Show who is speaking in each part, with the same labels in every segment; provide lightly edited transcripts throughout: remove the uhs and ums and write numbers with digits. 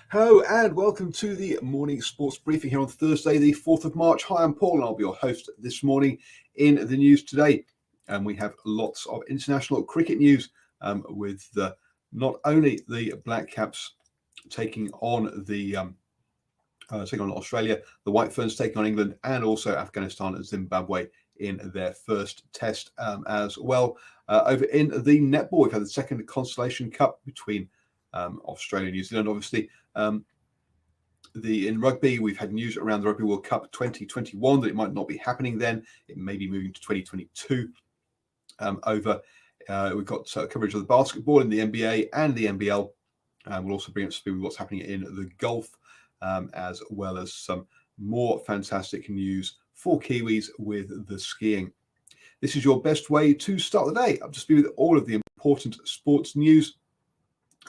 Speaker 1: Hello and welcome to the morning sports briefing here on Thursday, the 4th of March. Hi, I'm Paul and I'll be your host this morning in the news today. And we have lots of international cricket news with not only the Black Caps taking on taking on Australia, the White Ferns taking on England, and also Afghanistan and Zimbabwe in their first test as well. Over in the netball, we've had the second Constellation Cup between Australia and New Zealand, obviously. In rugby, we've had news around the Rugby World Cup 2021 that it might not be happening then. It may be moving to 2022. We've got coverage of the basketball in the NBA and the NBL. We'll also bring up to speed with what's happening in the Gulf, as well as some more fantastic news for Kiwis with the skiing. This is your best way to start the day, up to speed with all of the important sports news.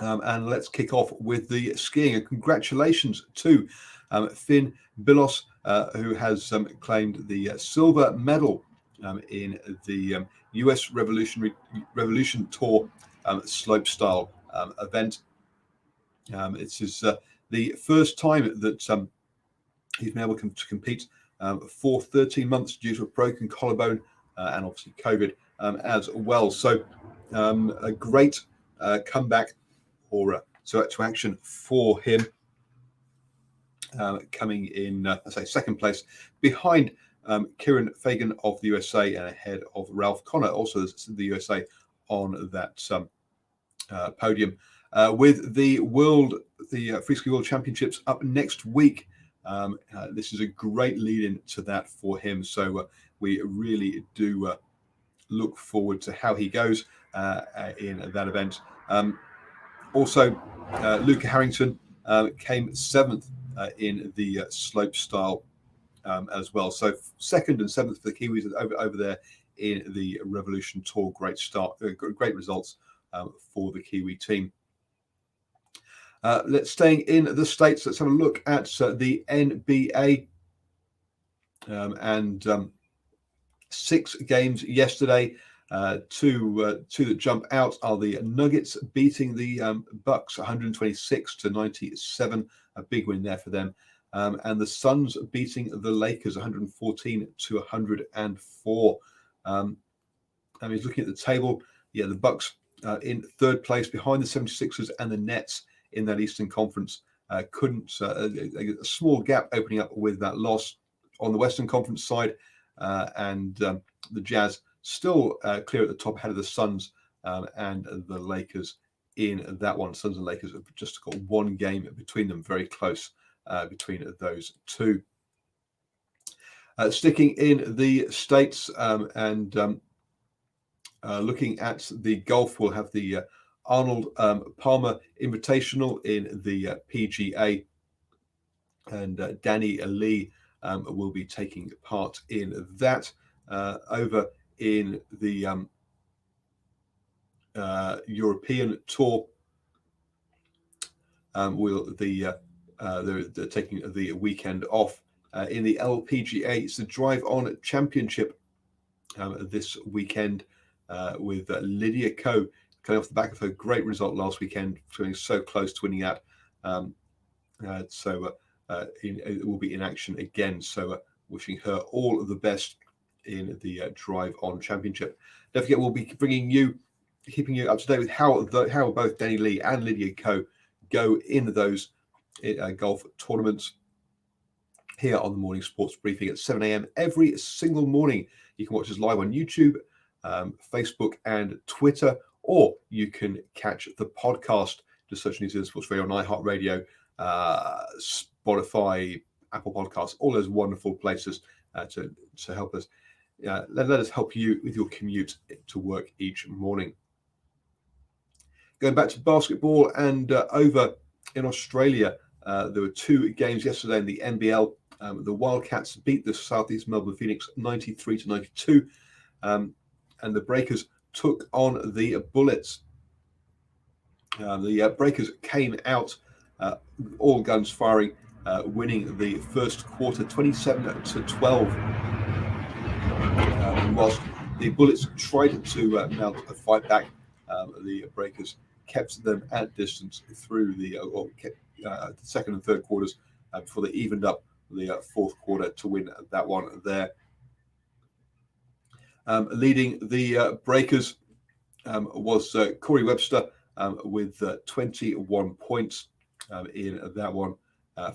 Speaker 1: And let's kick off with the skiing. And congratulations to Finn Bilos, who has claimed the silver medal in the US Revolution Tour slopestyle event. This is the first time that he's been able to compete for 13 months due to a broken collarbone and obviously COVID as well. So a great comeback or to action for him, coming in, second place behind Kieran Fagan of the USA and ahead of Ralph Connor, also the USA on that podium. With the Freeski World Championships up next week, this is a great lead-in to that for him. So we really do look forward to how he goes in that event. Also, Luca Harrington came seventh in the slopestyle as well. So second and seventh for the Kiwis over there in the Revolution Tour. Great start, great results for the Kiwi team. Let's staying in the States. Let's have a look at the NBA and 6 games yesterday. Two that jump out are the Nuggets beating the Bucks 126-97, a big win there for them, and the Suns beating the Lakers 114-104. And he's looking at the table. Yeah, the Bucks in third place behind the 76ers and the Nets in that Eastern Conference. Couldn't a small gap opening up with that loss on the Western Conference side, and the Jazz still clear at the top ahead of the Suns and the Lakers in that one. Suns and Lakers have just got one game between them, very close between those two. Sticking in the States and looking at the golf, we'll have the Arnold Palmer Invitational in the PGA, and Danny Lee will be taking part in that. Over in the European Tour, they're taking the weekend off. In the LPGA, it's the Drive On Championship this weekend with Lydia Ko coming off the back of her great result last weekend, feeling so close to winning that. It will be in action again. So wishing her all of the best in the Drive On Championship. Don't forget, we'll be keeping you up to date with how both Danny Lee and Lydia Ko go in those golf tournaments here on the Morning Sports Briefing at 7 a.m. every single morning. You can watch us live on YouTube, Facebook and Twitter, or you can catch the podcast. Just search New Zealand Sports Radio on iHeartRadio, Spotify, Apple Podcasts, all those wonderful places to help us. Let us help you with your commute to work each morning. Going back to basketball and over in Australia, there were 2 games yesterday in the NBL. The Wildcats beat the Southeast Melbourne Phoenix 93-92, and the Breakers took on the Bullets. The Breakers came out all guns firing, winning the first quarter 27-12. Whilst the Bullets tried to mount a fight back, the Breakers kept them at distance through the second and third quarters before they evened up the fourth quarter to win that one there. Leading the breakers was Corey Webster with 21 points in that one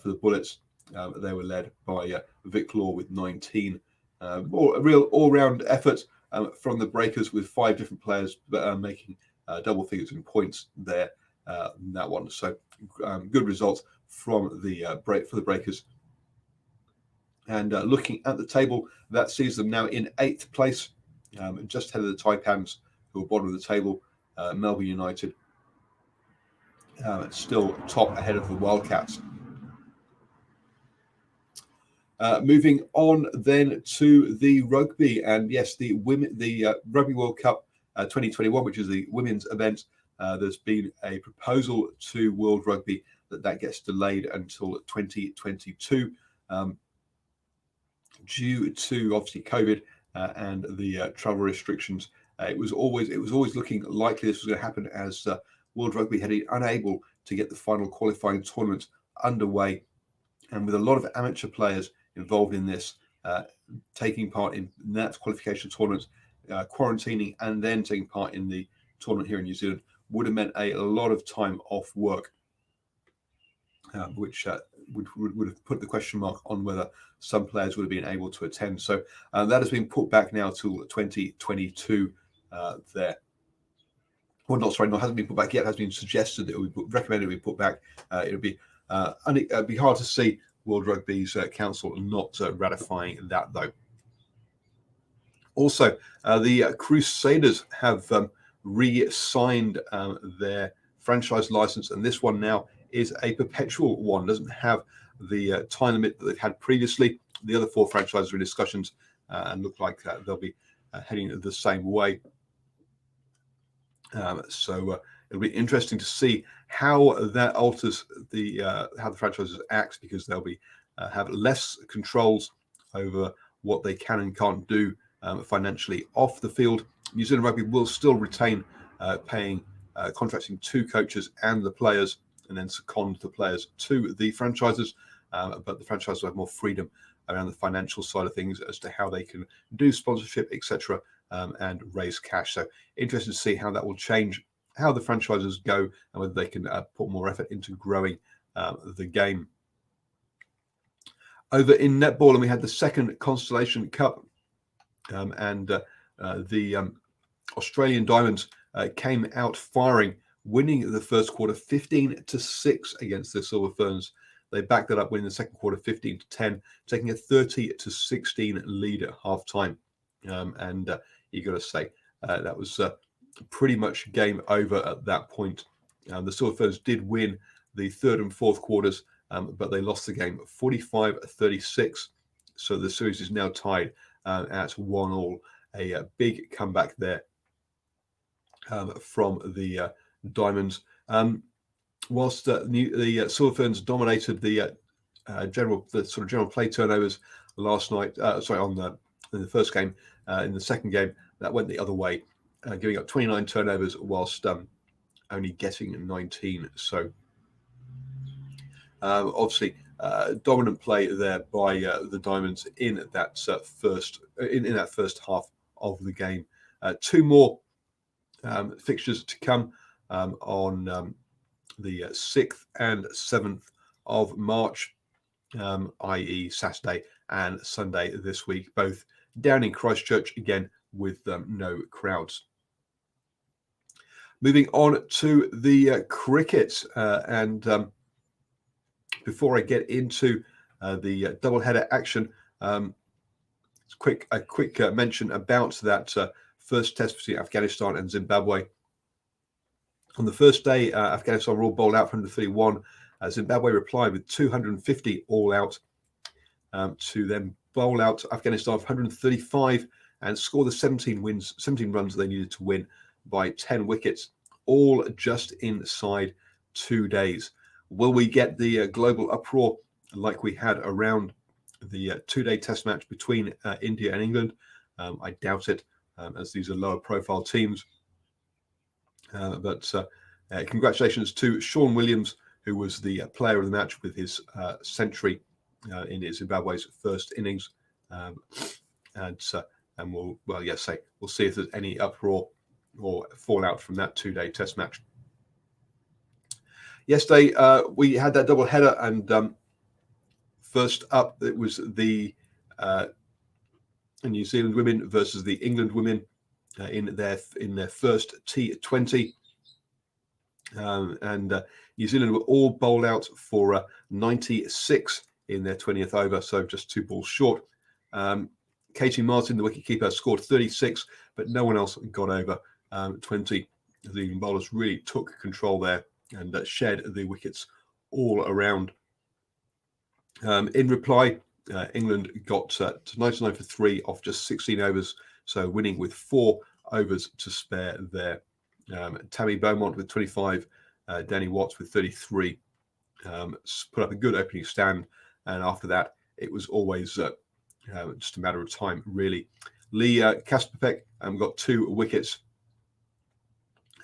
Speaker 1: for the Bullets. They were led by Vic Law with 19. A real all-round effort from the breakers with 5 different players making double figures in points there in that one. So good results from the breakers. And looking at the table, that sees them now in 8th place, just ahead of the Taipans, who are bottom of the table. Melbourne United still top ahead of the Wildcats. Moving on then to the rugby, and yes, the Rugby World Cup 2021, which is the women's event. There's been a proposal to World Rugby that gets delayed until 2022, due to obviously COVID and the travel restrictions. It was always looking likely this was going to happen, as World Rugby had been unable to get the final qualifying tournament underway, and with a lot of amateur players involved in this, taking part in that qualification tournament, quarantining and then taking part in the tournament here in New Zealand would have meant a lot of time off work, which would have put the question mark on whether some players would have been able to attend. So that has been put back now to 2022 there. Well, not hasn't been put back yet. It has been suggested that it would be recommended it be put back. It'd be hard to see World Rugby's council not ratifying that, though. Also, the Crusaders have re-signed their franchise license, and this one now is a perpetual one. Doesn't have the time limit that they've had previously. The other 4 franchises are in discussions and look like they'll be heading the same way. So it'll be interesting to see how that alters how the franchises act, because they'll be have less controls over what they can and can't do financially off the field. New Zealand Rugby will still retain contracting to coaches and the players, and then second the players to the franchises, but the franchises will have more freedom around the financial side of things as to how they can do sponsorship, etc., and raise cash. So interested to see how that will change how the franchises go and whether they can put more effort into growing the game. Over in netball, and we had the second Constellation Cup, and the Australian Diamonds came out firing, winning the first quarter 15-6 against the Silver Ferns. They backed that up, winning the second quarter 15-10, taking a 30-16 lead at halftime. And you got to say that was pretty much game over at that point. The Silver Ferns did win the third and fourth quarters, but they lost the game 45-36. So the series is now tied at 1-1. A big comeback there from the Diamonds. Whilst the Silver Ferns dominated the general play turnovers last night. In the first game, in the second game, that went the other way, giving up 29 turnovers whilst only getting 19. So obviously, dominant play there by the Diamonds in that first half of the game. 2 more fixtures to come on the 6th and 7th of March, i.e. Saturday and Sunday this week, both down in Christchurch, again with no crowds. Moving on to the cricket, and before I get into the doubleheader action, a quick mention about that first test between Afghanistan and Zimbabwe. On the first day, Afghanistan were all bowled out for 131. Zimbabwe replied with 250 all out to then bowl out Afghanistan for 135 and score the 17 runs they needed to win by 10 wickets, all just inside 2 days. Will we get the global uproar like we had around the 2-day test match between India and England? I doubt it, as these are lower profile teams. But Congratulations to Sean Williams, who was the player of the match with his century in Zimbabwe's first innings. And we'll see if there's any uproar or fallout from that 2-day test match. Yesterday, we had that double header, and first up, it was the New Zealand women versus the England women in their first T20. New Zealand were all bowled out for 96 in their 20th over, so just 2 balls short. Katie Martin, the wicketkeeper, scored 36, but no one else got over 20. The England bowlers really took control there and shared the wickets all around. In reply, England got to 99 for 3 off just 16 overs, so winning with 4 overs to spare there. Tammy Beaumont with 25, Danny Watts with 33, put up a good opening stand, and after that, it was always just a matter of time, really. Lee Kasperbeck got 2 wickets,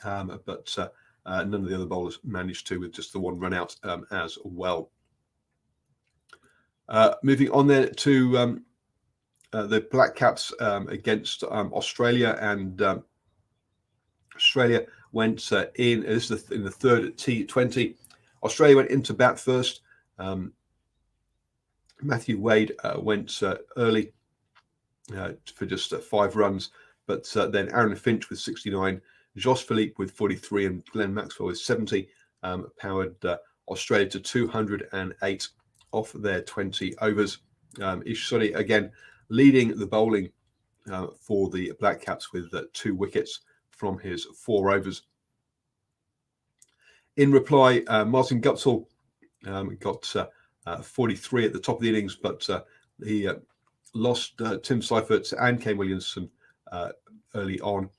Speaker 1: but none of the other bowlers managed to, with just the 1 run out as well. Moving on then to the Black Caps against Australia, and Australia went in. This is in the third T20. Australia went into bat first. Matthew Wade went early for just 5 runs, but then Aaron Finch with 69, Josh Philippe with 43, and Glenn Maxwell with 70 powered Australia to 208 off their 20 overs. Ish Sodhi again leading the bowling for the Black Caps with 2 wickets from his 4 overs. In reply, Martin Guptill got 43 at the top of the innings, but he lost Tim Seifert and Kane Williamson early on.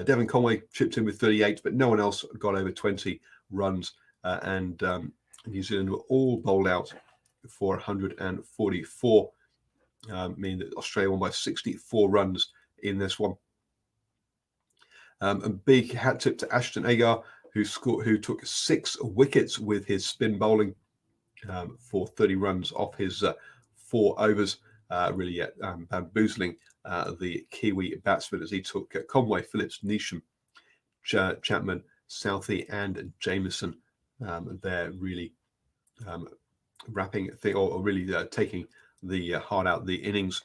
Speaker 1: Devon Conway chipped in with 38, but no one else got over 20 runs, and New Zealand were all bowled out for 144, meaning that Australia won by 64 runs in this one. A big hat tip to Ashton Agar, who took 6 wickets with his spin bowling for 30 runs off his 4 overs, really bamboozling the Kiwi batsmen as he took Conway, Phillips, Neesham, Chapman, Southey, and Jameson. They're really wrapping thing, or really taking the heart out of the innings.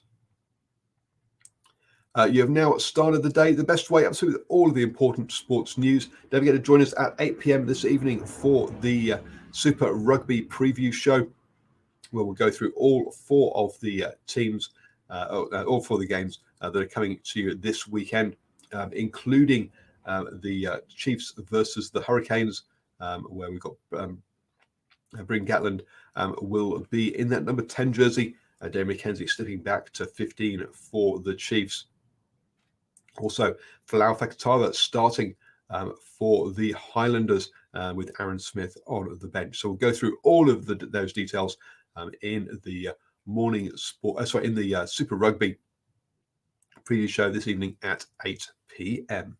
Speaker 1: You have now started the day the best way up to all of the important sports news. Don't forget to join us at 8 p.m. this evening for the Super Rugby preview show, where we'll go through all 4 of the teams, all 4 of the games that are coming to you this weekend, including the Chiefs versus the Hurricanes, where we've got Bryn Gatland will be in that number 10 jersey. Dave McKenzie slipping back to 15 for the Chiefs. Also, Folau Fakatava starting for the Highlanders with Aaron Smith on the bench. So we'll go through all of those details in the morning sport. In the Super Rugby preview show this evening at 8 p.m.